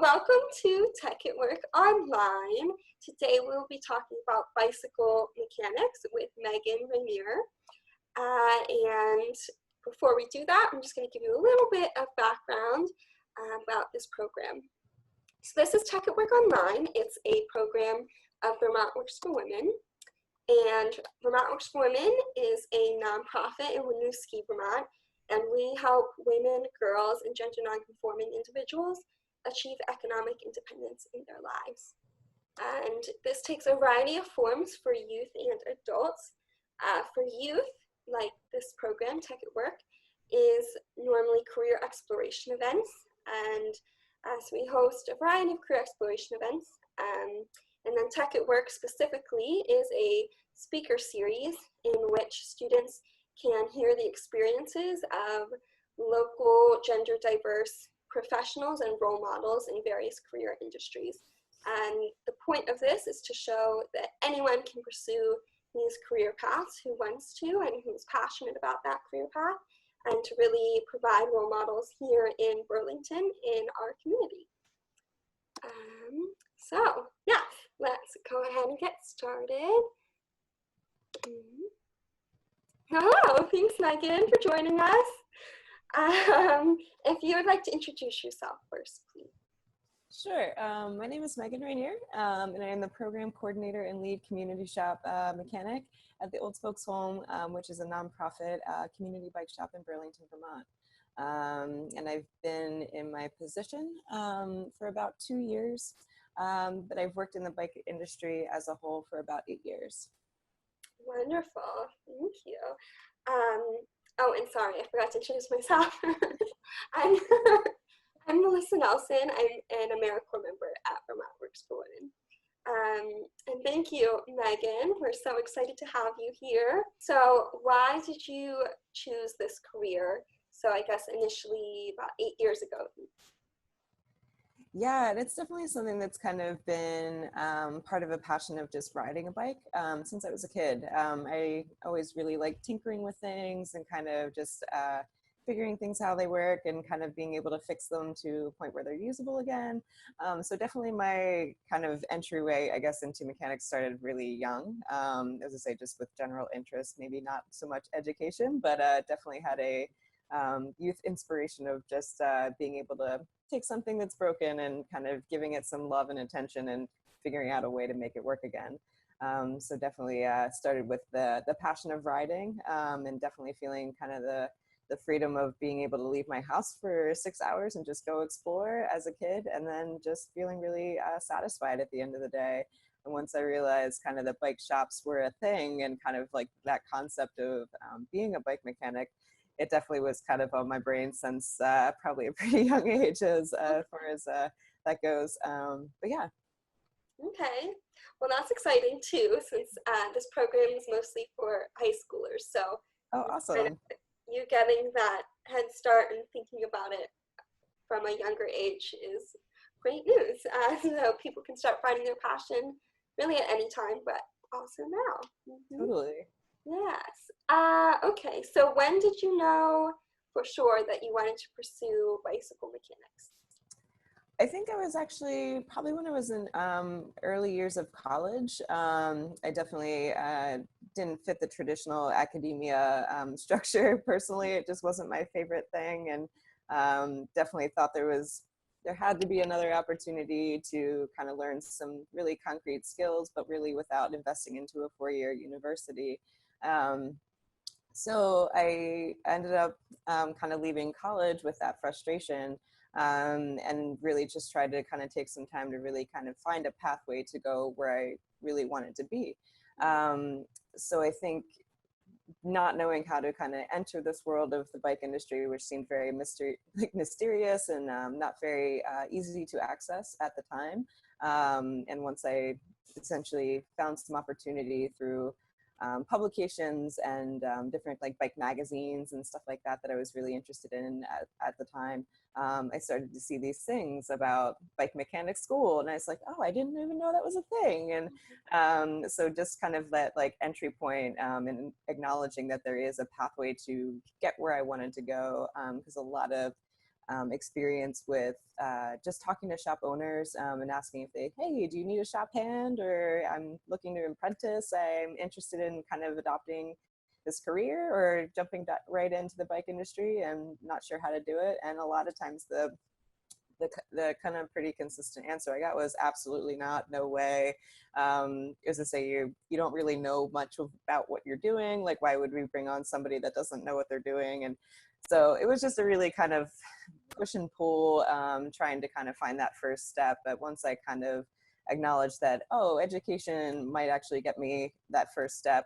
welcome to Tech at Work Online. Today we'll be talking about bicycle mechanics with Meagan Rinier. And before we do that, I'm just going to give you a little bit of background about this program. So this is Tech at Work Online. It's a program of Vermont Works for Women. And Vermont Works for Women is a nonprofit in Winooski, Vermont. And we help women, girls, and gender nonconforming individuals achieve economic independence in their lives. And this takes a variety of forms for youth and adults. For youth, like this program, Tech at Work, is normally career exploration events. And so we host a variety of career exploration events. And then Tech at Work specifically is a speaker series in which students can hear the experiences of local gender diverse professionals and role models in various career industries. And the point of this is to show that anyone can pursue these career paths who wants to and who's passionate about that career path, and to really provide role models here in Burlington in our community. So yeah, let's go ahead and get started. Hello, thanks Meagan for joining us. If you would like to introduce yourself first, please. Sure. My name is Meagan Rinier, and I am the program coordinator and lead community shop mechanic at the Old Folks Home, which is a nonprofit community bike shop in Burlington, Vermont. And I've been in my position for about 2 years, but I've worked in the bike industry as a whole for about 8 years. Wonderful, thank you. Oh, and sorry, I forgot to introduce myself. I'm Melissa Nelson. I'm an AmeriCorps member at Vermont Works for Women. And thank you, Meagan. We're so excited to have you here. So why did you choose this career? So I guess initially about 8 years ago. Yeah, and it's definitely something that's kind of been part of a passion of just riding a bike since I was a kid. I always really liked tinkering with things and kind of just figuring things how they work and kind of being able to fix them to a point where they're usable again. So definitely my kind of entryway, I guess, into mechanics started really young. As I say, just with general interest, maybe not so much education, but definitely had a youth inspiration of just being able to take something that's broken and kind of giving it some love and attention and figuring out a way to make it work again. So definitely started with the passion of riding and definitely feeling kind of the freedom of being able to leave my house for 6 hours and just go explore as a kid, and then just feeling really satisfied at the end of the day. And once I realized kind of the bike shops were a thing and kind of like that concept of being a bike mechanic, it definitely was kind of on my brain since probably a pretty young age as far as that goes. But yeah. Okay, well that's exciting too, since this program is mostly for high schoolers. So oh, awesome. Kind of you getting that head start and thinking about it from a younger age is great news. So people can start finding their passion really at any time, but also now. Totally. Yes. Okay, so when did you know for sure that you wanted to pursue bicycle mechanics? I think I was actually probably when I was in early years of college. I definitely didn't fit the traditional academia structure personally. It just wasn't my favorite thing, and definitely thought there had to be another opportunity to kind of learn some really concrete skills, but really without investing into a 4-year university. So I ended up kind of leaving college with that frustration, and really just tried to kind of take some time to really kind of find a pathway to go where I really wanted to be. So I think not knowing how to kind of enter this world of the bike industry, which seemed very mysterious and not very easy to access at the time. And once I essentially found some opportunity through publications and different like bike magazines and stuff like that I was really interested in at the time. I started to see these things about bike mechanic school, and I was like, oh, I didn't even know that was a thing. And so just kind of that like entry point and acknowledging that there is a pathway to get where I wanted to go, because a lot of experience with just talking to shop owners and asking if hey, do you need a shop hand, or I'm looking to apprentice, I'm interested in kind of adopting this career or jumping right into the bike industry and not sure how to do it. And a lot of times the kind of pretty consistent answer I got was absolutely not, no way. Is to say you don't really know much about what you're doing. Like, why would we bring on somebody that doesn't know what they're doing? And so it was just a really kind of push and pull, trying to kind of find that first step. But once I kind of acknowledged that, oh, education might actually get me that first step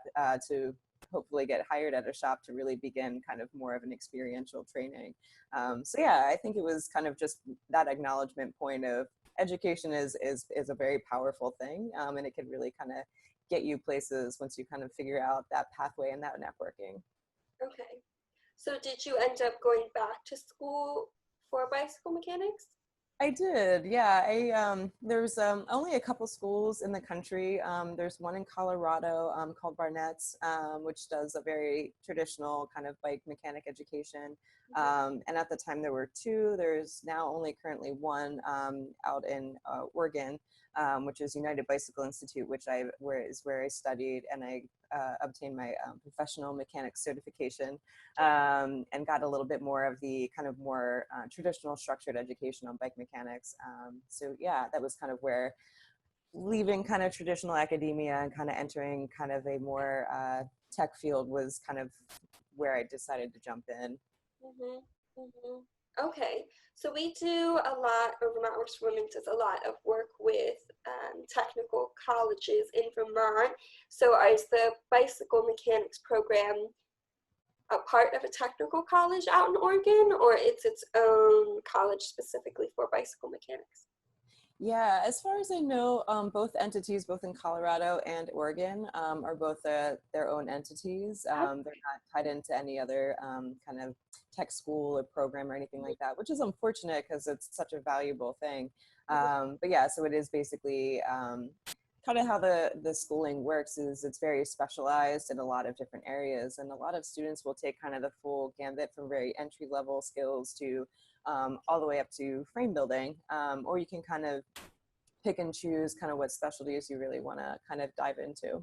to hopefully get hired at a shop to really begin kind of more of an experiential training. So yeah, I think it was kind of just that acknowledgement point of education is a very powerful thing, and it can really kind of get you places once you kind of figure out that pathway and that networking. Okay. So did you end up going back to school for bicycle mechanics? I did, yeah. There's only a couple schools in the country. There's one in Colorado called Barnett's, which does a very traditional kind of bike mechanic education. And at the time there were two. There's now only currently one out in Oregon, which is United Bicycle Institute, which is where I studied, and I obtained my professional mechanic certification, and got a little bit more of the kind of more traditional structured education on bike mechanics. So yeah, that was kind of where leaving kind of traditional academia and kind of entering kind of a more tech field was kind of where I decided to jump in. Mm-hmm. Mm-hmm. Okay, so we do a lot, or Vermont Works for Women does a lot of work with technical colleges in Vermont. So is the bicycle mechanics program a part of a technical college out in Oregon, or it's its own college specifically for bicycle mechanics? Yeah, as far as I know, both entities, both in Colorado and Oregon, are both their own entities. They're not tied into any other kind of tech school or program or anything like that, which is unfortunate because it's such a valuable thing. But yeah, so it is basically kind of how the schooling works is it's very specialized in a lot of different areas, and a lot of students will take kind of the full gambit from very entry level skills to all the way up to frame building, or you can kind of pick and choose kind of what specialties you really want to kind of dive into.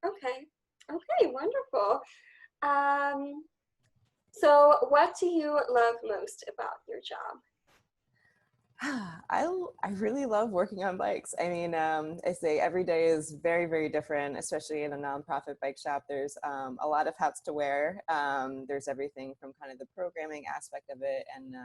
Okay, okay, wonderful. Um, so what do you love most about your job? I really love working on bikes. I mean, I say every day is very, very different, especially in a nonprofit bike shop. There's a lot of hats to wear. There's everything from kind of the programming aspect of it, and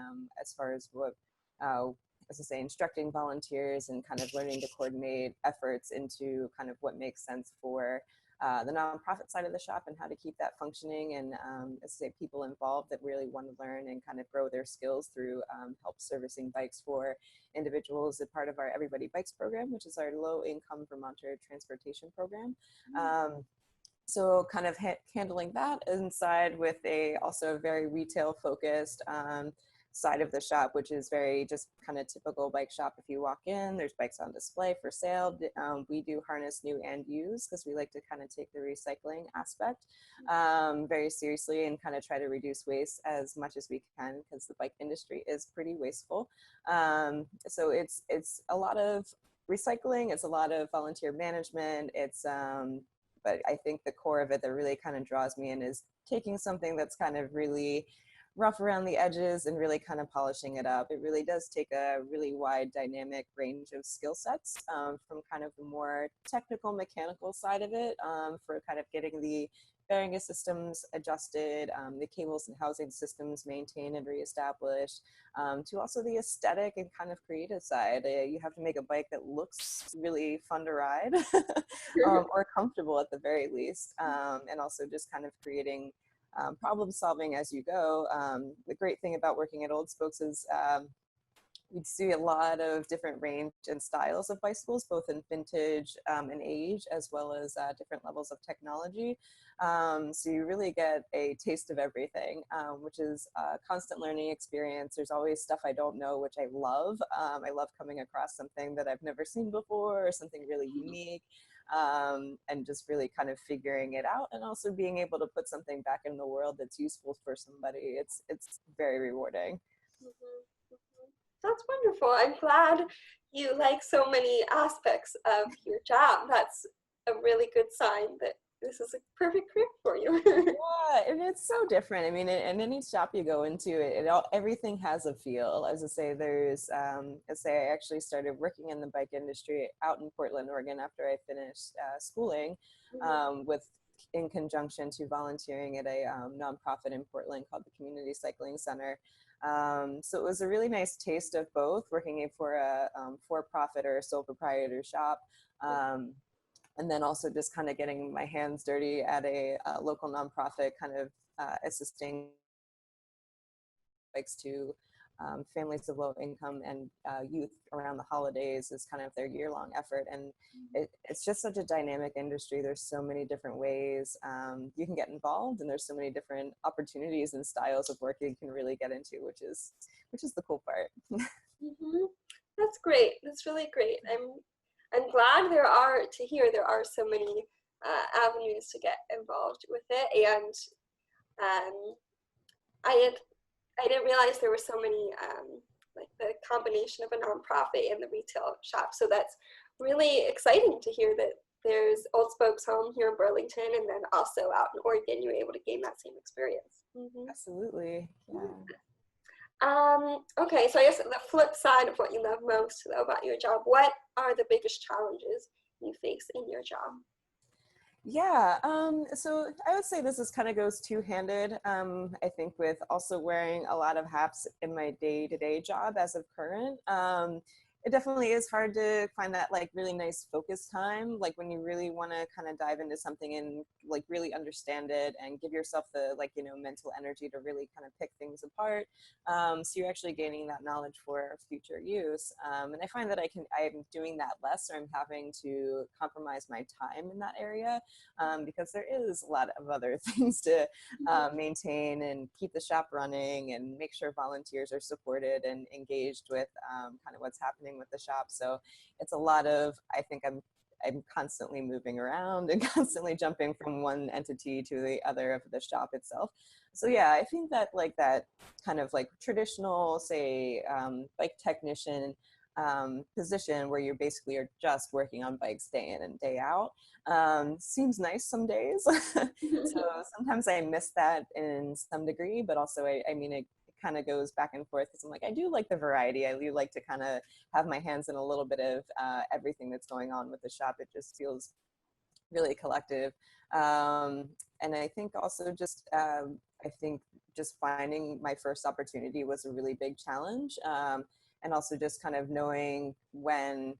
as far as what, as I say, instructing volunteers and kind of learning to coordinate efforts into kind of what makes sense for the nonprofit side of the shop and how to keep that functioning, and as I say, people involved that really want to learn and kind of grow their skills through help servicing bikes for individuals as part of our Everybody Bikes program, which is our low-income Vermonter transportation program. So kind of handling that inside with also a very retail focused side of the shop, which is very just kind of typical bike shop. If you walk in, there's bikes on display for sale. We do harness new and used because we like to kind of take the recycling aspect very seriously and kind of try to reduce waste as much as we can, because the bike industry is pretty wasteful. So it's a lot of recycling, it's a lot of volunteer management, but I think the core of it that really kind of draws me in is taking something that's kind of really rough around the edges and really kind of polishing it up. It really does take a really wide dynamic range of skill sets, from kind of the more technical mechanical side of it, for kind of getting the bearing systems adjusted, the cables and housing systems maintained and reestablished, to also the aesthetic and kind of creative side. You have to make a bike that looks really fun to ride or comfortable at the very least, and also just kind of creating problem solving as you go. The great thing about working at Old Spokes is we see a lot of different range and styles of bicycles, both in vintage and age, as well as different levels of technology. So you really get a taste of everything, which is a constant learning experience. There's always stuff I don't know, which I love. I love coming across something that I've never seen before or something really unique. And just really kind of figuring it out, and also being able to put something back in the world that's useful for somebody. It's very rewarding. Mhm, mhm. That's wonderful. I'm glad you like so many aspects of your job. That's a really good sign that this is a perfect career for you. Yeah, and it's so different. I mean, in any shop you go into, it all everything has a feel. As I say, there's, let's say I actually started working in the bike industry out in Portland, Oregon, after I finished schooling, Mhm, with in conjunction to volunteering at a nonprofit in Portland called the Community Cycling Center. So it was a really nice taste of both, working for a for-profit or a sole proprietor shop. Um, and then also just kind of getting my hands dirty at a local nonprofit, kind of assisting bikes to families of low income and youth around the holidays is kind of their year-long effort. And it's just such a dynamic industry. There's so many different ways you can get involved, and there's so many different opportunities and styles of work you can really get into, which is the cool part. mhm. That's great. That's really great. I'm glad to hear there are so many avenues to get involved with it, and um, I had I didn't realize there were so many, like the combination of a nonprofit and the retail shop. So that's really exciting to hear that there's Old Spokes Home here in Burlington, and then also out in Oregon, you were able to gain that same experience. Mm-hmm. Absolutely, yeah. Okay, so I guess the flip side of what you love most though about your job, what are the biggest challenges you face in your job? Yeah, so I would say this is kind of goes two-handed. I think with also wearing a lot of hats in my day-to-day job as of current. It definitely is hard to find that like really nice focus time, like when you really want to kind of dive into something and like really understand it and give yourself the like, you know, mental energy to really kind of pick things apart. So you're actually gaining that knowledge for future use. And I find that I'm doing that less, or I'm having to compromise my time in that area, because there is a lot of other things to maintain and keep the shop running and make sure volunteers are supported and engaged with kind of what's happening with the shop. So it's a lot of, I think I'm constantly moving around and constantly jumping from one entity to the other of the shop itself. So yeah, I think that like that kind of like traditional, say, bike technician position where you basically are just working on bikes day in and day out seems nice some days. So sometimes I miss that in some degree, but also I mean, it kind of goes back and forth because I'm like, I do like the variety. I do like to kind of have my hands in a little bit of everything that's going on with the shop. It just feels really collective. And I think also just, I think just finding my first opportunity was a really big challenge. And also just kind of knowing when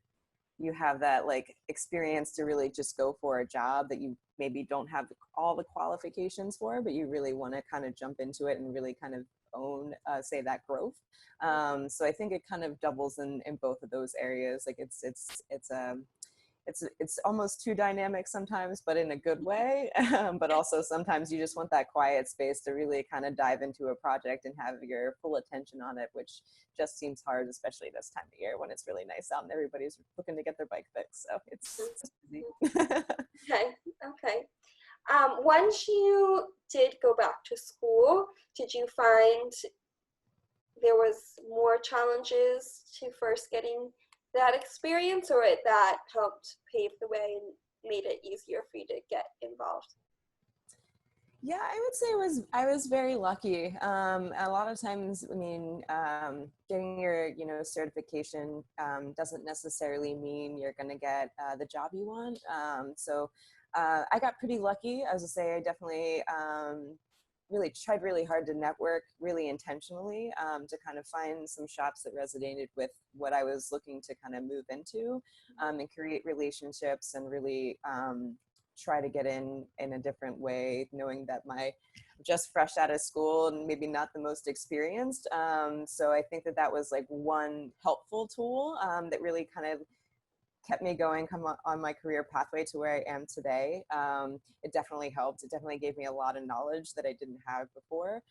you have that like experience to really just go for a job that you maybe don't have all the qualifications for, but you really want to kind of jump into it and really kind of own, say, that growth. So I think it kind of doubles in both of those areas. Like it's almost too dynamic sometimes, but in a good way. But also sometimes you just want that quiet space to really kind of dive into a project and have your full attention on it, which just seems hard, especially this time of year when it's really nice out and everybody's looking to get their bike fixed. So it's busy. Okay, okay. Once you did go back to school, did you find there was more challenges to first getting that experience, or that helped pave the way and made it easier for you to get involved? Yeah, I would say I was very lucky. A lot of times, I mean, getting your certification doesn't necessarily mean you're going to get the job you want. So I got pretty lucky. As I say, I definitely really tried really hard to network really intentionally to kind of find some shops that resonated with what I was looking to kind of move into, and create relationships and really try to get in a different way, knowing that my just fresh out of school and maybe not the most experienced. So I think that was like one helpful tool that really kind of kept me going come on my career pathway to where I am today. It definitely helped. It definitely gave me a lot of knowledge that I didn't have before.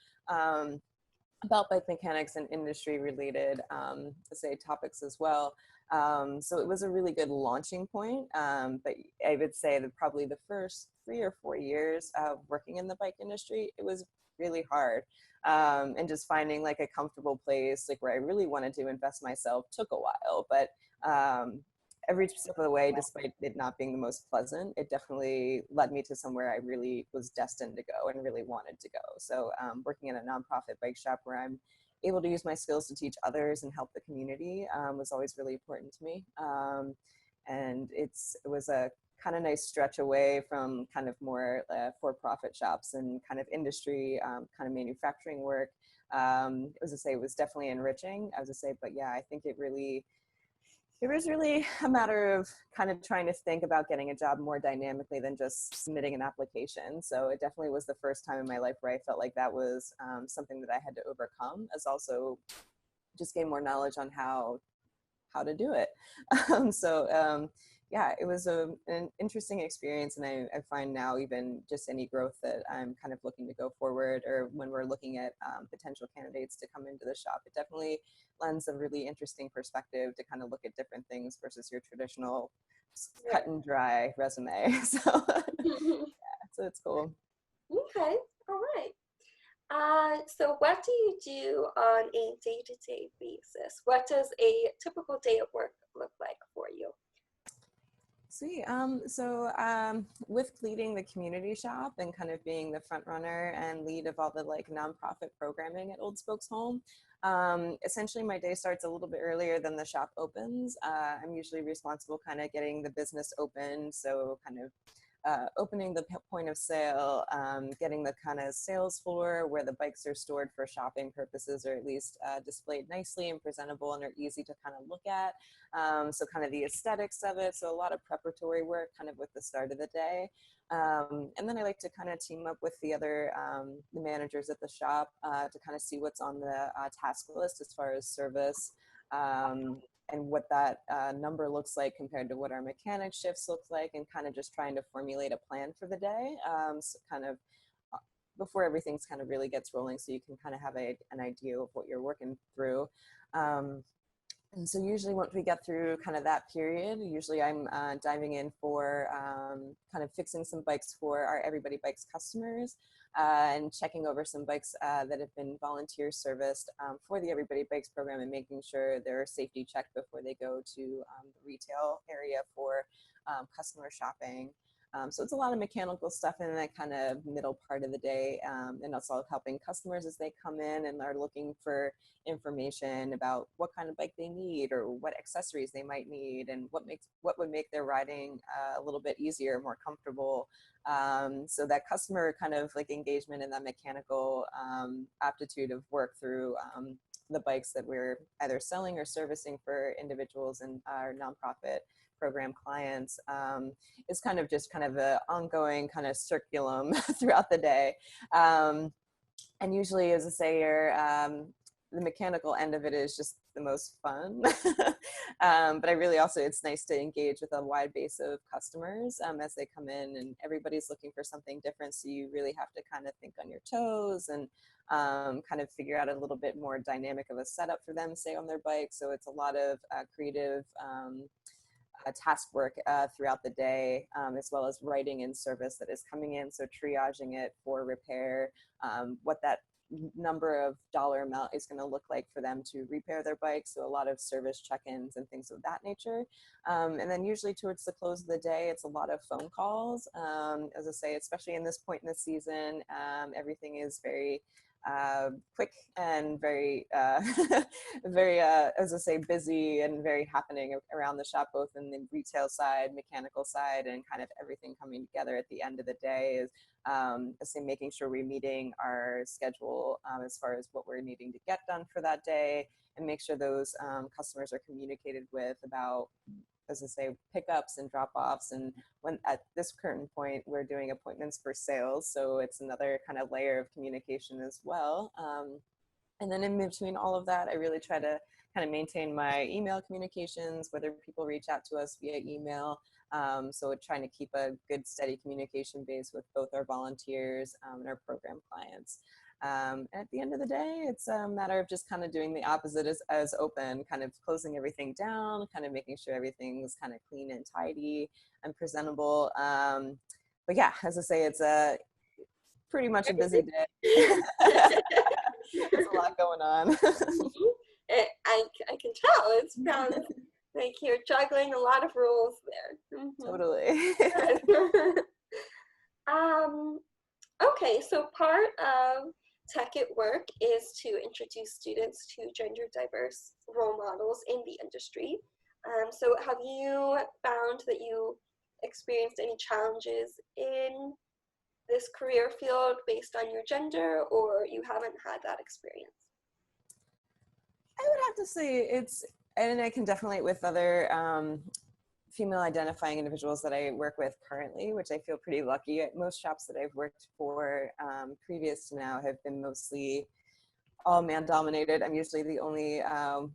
About bike mechanics and industry related, say, topics as well. So it was a really good launching point. But I would say that probably the first 3 or 4 years of working in the bike industry, it was really hard. And just finding like a comfortable place, like where I really wanted to invest myself, took a while. But every step of the way, despite it not being the most pleasant, it definitely led me to somewhere I really was destined to go and really wanted to go. So working in a nonprofit bike shop where I'm able to use my skills to teach others and help the community was always really important to me. And it was a kind of nice stretch away from kind of more for-profit shops and kind of industry, kind of manufacturing work. As I say, it was definitely enriching, as I say, but yeah, I think it was really a matter of kind of trying to think about getting a job more dynamically than just submitting an application. So it definitely was the first time in my life where I felt like that was something that I had to overcome, as also just gain more knowledge on how to do it. Yeah, it was an interesting experience. And I find now even just any growth that I'm kind of looking to go forward, or when we're looking at potential candidates to come into the shop, it definitely lends a really interesting perspective to kind of look at different things versus your traditional cut and dry resume. So, yeah, so it's cool. Okay, all right. So what do you do on a day-to-day basis? What does a typical day at work look like for you? Sweet. With leading the community shop and kind of being the front runner and lead of all the like nonprofit programming at Old Spokes Home, essentially my day starts a little bit earlier than the shop opens. I'm usually responsible kind of getting the business open, so kind of opening the point of sale, getting the kind of sales floor where the bikes are stored for shopping purposes, or at least displayed nicely and presentable and are easy to kind of look at. So kind of the aesthetics of it. So a lot of preparatory work kind of with the start of the day. And then I like to kind of team up with the other the managers at the shop to kind of see what's on the task list as far as service. And what that number looks like compared to what our mechanic shifts look like, and kind of just trying to formulate a plan for the day. So kind of before everything's kind of really gets rolling, so you can kind of have an idea of what you're working through. And so usually once we get through kind of that period, usually I'm diving in for kind of fixing some bikes for our Everybody Bikes customers, and checking over some bikes that have been volunteer serviced for the Everybody Bikes program, and making sure they're safety checked before they go to the retail area for customer shopping. So it's a lot of mechanical stuff in that kind of middle part of the day, and also helping customers as they come in and are looking for information about what kind of bike they need or what accessories they might need, and what would make their riding a little bit easier, more comfortable. So that customer kind of like engagement and that mechanical aptitude of work through the bikes that we're either selling or servicing for individuals and our nonprofit program clients is kind of just kind of an ongoing kind of circulum throughout the day. And usually, as a sayer, the mechanical end of it is just the most fun. But I really also, it's nice to engage with a wide base of customers as they come in, and everybody's looking for something different. So you really have to kind of think on your toes and kind of figure out a little bit more dynamic of a setup for them, say on their bike. So it's a lot of creative task work throughout the day, as well as writing in service that is coming in. So triaging it for repair, what that number of dollar amount is going to look like for them to repair their bike. So a lot of service check-ins and things of that nature. And then usually towards the close of the day, it's a lot of phone calls. As I say, especially in this point in the season, everything is very quick and very, very, as I say, busy and very happening around the shop, both in the retail side, mechanical side, and kind of everything coming together at the end of the day is, I say, making sure we're meeting our schedule as far as what we're needing to get done for that day, and make sure those customers are communicated with about, as I say, pickups and drop-offs. And when at this current point, we're doing appointments for sales. So it's another kind of layer of communication as well. And then in between all of that, I really try to kind of maintain my email communications, whether people reach out to us via email. So trying to keep a good, steady communication base with both our volunteers and our program clients. At the end of the day, it's a matter of just kind of doing the opposite as open, kind of closing everything down, kind of making sure everything's kind of clean and tidy and presentable. But yeah, as I say, pretty much a busy day. There's a lot going on. I can tell. It sounds like you're juggling a lot of roles there. Totally. Okay, so part of Tech at Work is to introduce students to gender diverse role models in the industry. So have you found that you experienced any challenges in this career field based on your gender, or you haven't had that experience? I would have to say and I can definitely with other female identifying individuals that I work with currently, which I feel pretty lucky. Most shops that I've worked for previous to now have been mostly all man dominated. I'm usually the only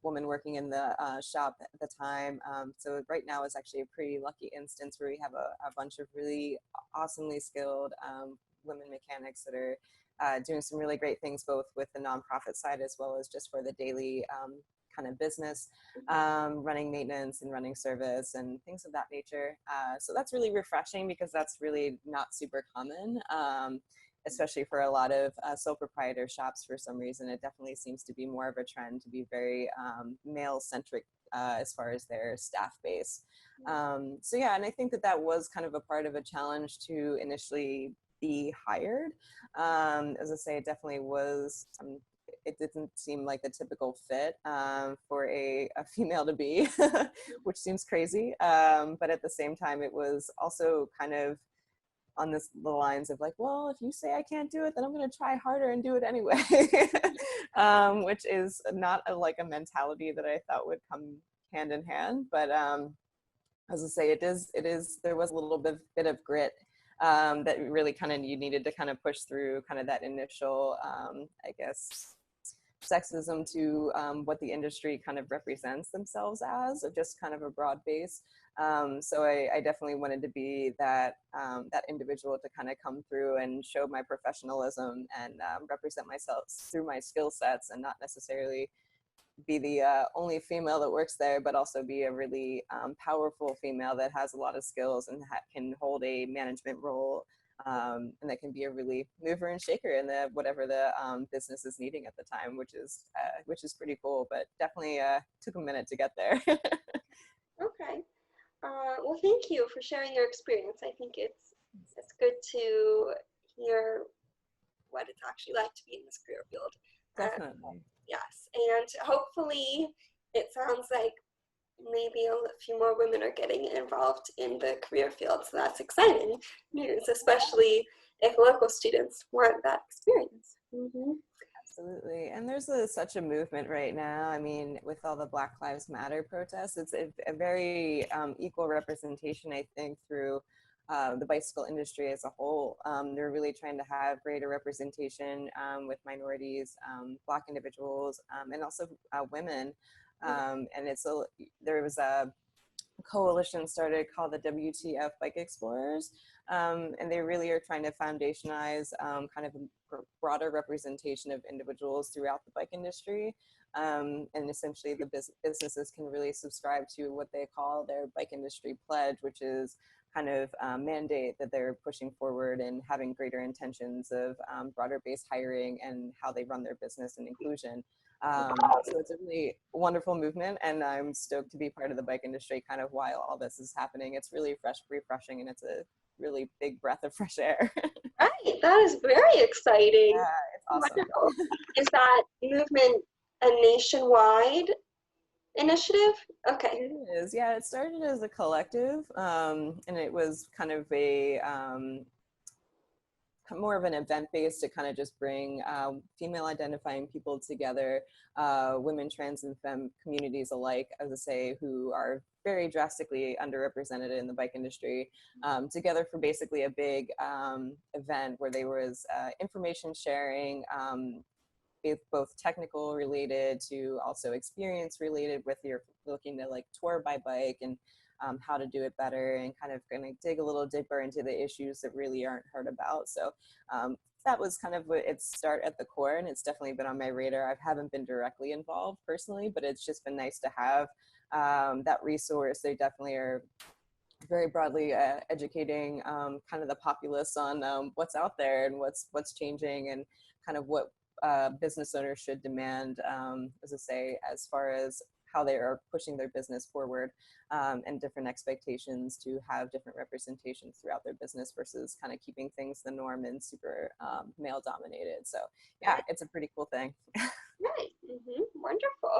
woman working in the shop at the time. So right now is actually a pretty lucky instance where we have a bunch of really awesomely skilled women mechanics that are doing some really great things, both with the nonprofit side as well as just for the daily kind of business, running maintenance and running service and things of that nature. So that's really refreshing because that's really not super common. Especially for a lot of sole proprietor shops. For some reason, it definitely seems to be more of a trend to be very male-centric as far as their staff base. So yeah, and I think that was kind of a part of a challenge to initially be hired. As I say, it definitely was, it didn't seem like the typical fit for a female to be, which seems crazy. But at the same time, it was also kind of on the lines of like, well, if you say I can't do it, then I'm going to try harder and do it anyway, which is not a mentality that I thought would come hand in hand. But as I say, it is, there was a little bit of grit that really kind of, you needed to kind of push through kind of that initial, I guess, sexism to what the industry kind of represents themselves as, of just kind of a broad base. So I definitely wanted to be that individual to kind of come through and show my professionalism and represent myself through my skill sets, and not necessarily be the only female that works there, but also be a really powerful female that has a lot of skills and can hold a management role. And that can be a really mover and shaker in whatever the business is needing at the time, which is pretty cool, but definitely took a minute to get there. Okay. Well, thank you for sharing your experience. I think it's good to hear what it's actually like to be in this career field. Definitely. Yes, and hopefully it sounds like maybe a few more women are getting involved in the career field, so that's exciting news, especially if local students want that experience. Absolutely. And there's such a movement right now. I mean, with all the Black Lives Matter protests, it's a very equal representation, I think, through the bicycle industry as a whole. They're really trying to have greater representation with minorities, Black individuals, and also women. And there was a coalition started called the WTF Bike Explorers, and they really are trying to foundationize kind of a broader representation of individuals throughout the bike industry. And essentially the businesses can really subscribe to what they call their bike industry pledge, which is kind of mandate that they're pushing forward and having greater intentions of broader base hiring and how they run their business and inclusion. So it's a really wonderful movement, and I'm stoked to be part of the bike industry kind of while all this is happening. It's really refreshing, and it's a really big breath of fresh air. Right, that is very exciting. Yeah, it's awesome. Wonderful. Is that movement a nationwide initiative? Okay. It is, yeah. It started as a collective, and it was kind of a more of an event based to kind of just bring female identifying people together, women, trans, and femme communities alike, as I say, who are very drastically underrepresented in the bike industry, together for basically a big event where there was information sharing, both technical related to also experience related, with you're looking to like tour by bike and how to do it better, and kind of going to dig a little deeper into the issues that really aren't heard about. So that was kind of its start at the core, and it's definitely been on my radar. I haven't been directly involved personally, but it's just been nice to have that resource. They definitely are very broadly educating kind of the populace on what's out there and what's changing, and kind of what business owners should demand, as I say, as far as how they are pushing their business forward, and different expectations to have different representations throughout their business versus kind of keeping things the norm and super male dominated. So yeah, it's a pretty cool thing. Right. Wonderful.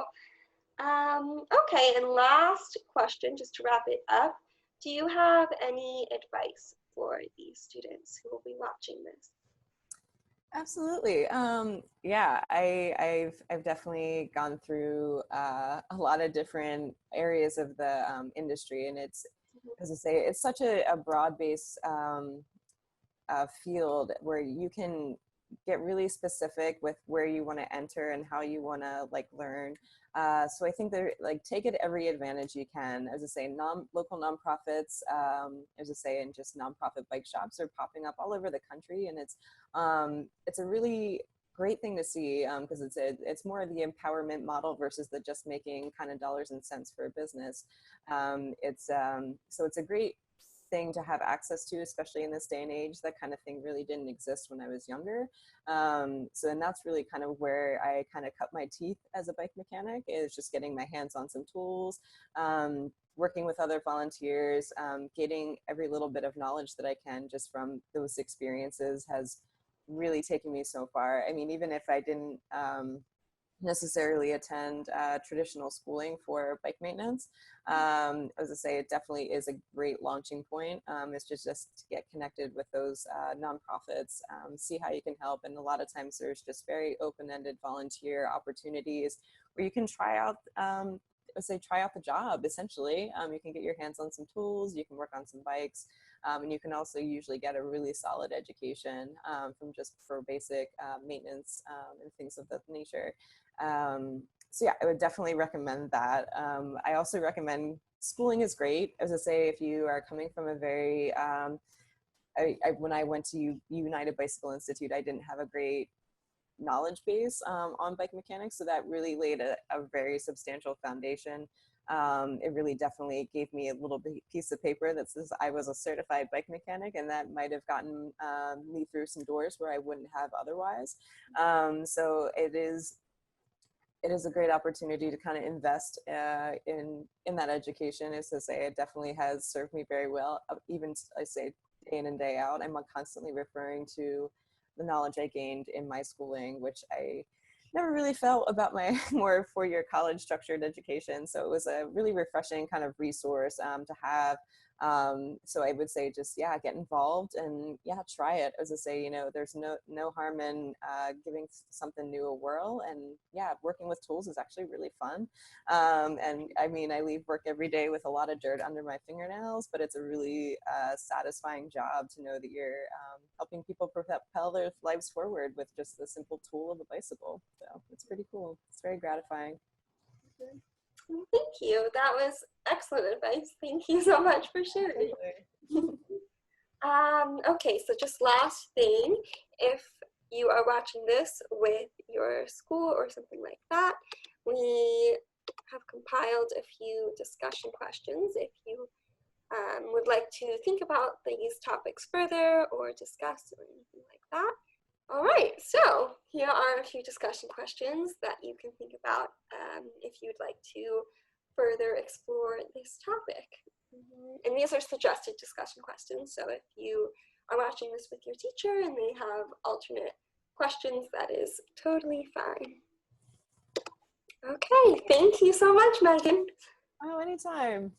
Okay, and last question, just to wrap it up. Do you have any advice for the students who will be watching this? Absolutely. Yeah, I've definitely gone through a lot of different areas of the industry, and it's, as I say, it's such a broad-based field where you can get really specific with where you want to enter and how you want to like learn. So I think they're like, take it every advantage you can. As I say, local nonprofits, as I say, and just nonprofit bike shops are popping up all over the country, and it's a really great thing to see, because it's more of the empowerment model versus the just making kind of dollars and cents for a business. So it's a great thing to have access to, especially in this day and age. That kind of thing really didn't exist when I was younger. So, and that's really kind of where I kind of cut my teeth as a bike mechanic, is just getting my hands on some tools, working with other volunteers, getting every little bit of knowledge that I can just from those experiences has really taken me so far. I mean, even if I didn't necessarily attend traditional schooling for bike maintenance, as I say, it definitely is a great launching point. It's just to get connected with those nonprofits, see how you can help. And a lot of times there's just very open-ended volunteer opportunities where you can try out the job, essentially. You can get your hands on some tools, you can work on some bikes, and you can also usually get a really solid education for basic maintenance and things of that nature. So yeah, I would definitely recommend that. I also recommend schooling is great. As I say, if you are coming from a very, when I went to United Bicycle Institute, I didn't have a great knowledge base on bike mechanics, so that really laid a very substantial foundation. It really definitely gave me a little piece of paper that says I was a certified bike mechanic, and that might have gotten me through some doors where I wouldn't have otherwise. So it is a great opportunity to kind of invest in that education. As I say, it definitely has served me very well. Even, I say, day in and day out, I'm constantly referring to the knowledge I gained in my schooling, which I never really felt about my more four-year college structured education. So it was a really refreshing kind of resource to have. So I would say just, yeah, get involved and yeah, try it. As I say, there's no harm in giving something new a whirl. And yeah, working with tools is actually really fun. And I mean, I leave work every day with a lot of dirt under my fingernails, but it's a really satisfying job to know that you're helping people propel their lives forward with just the simple tool of a bicycle. So it's pretty cool. It's very gratifying. Thank you. That was excellent advice. Thank you so much for sharing. Okay, so just last thing, if you are watching this with your school or something like that, we have compiled a few discussion questions. If you would like to think about these topics further or discuss or anything like that. All right, so here are a few discussion questions that you can think about if you'd like to further explore this topic. And these are suggested discussion questions, so if you are watching this with your teacher and they have alternate questions, that is totally fine. Okay, thank you so much, Meagan. Oh, anytime.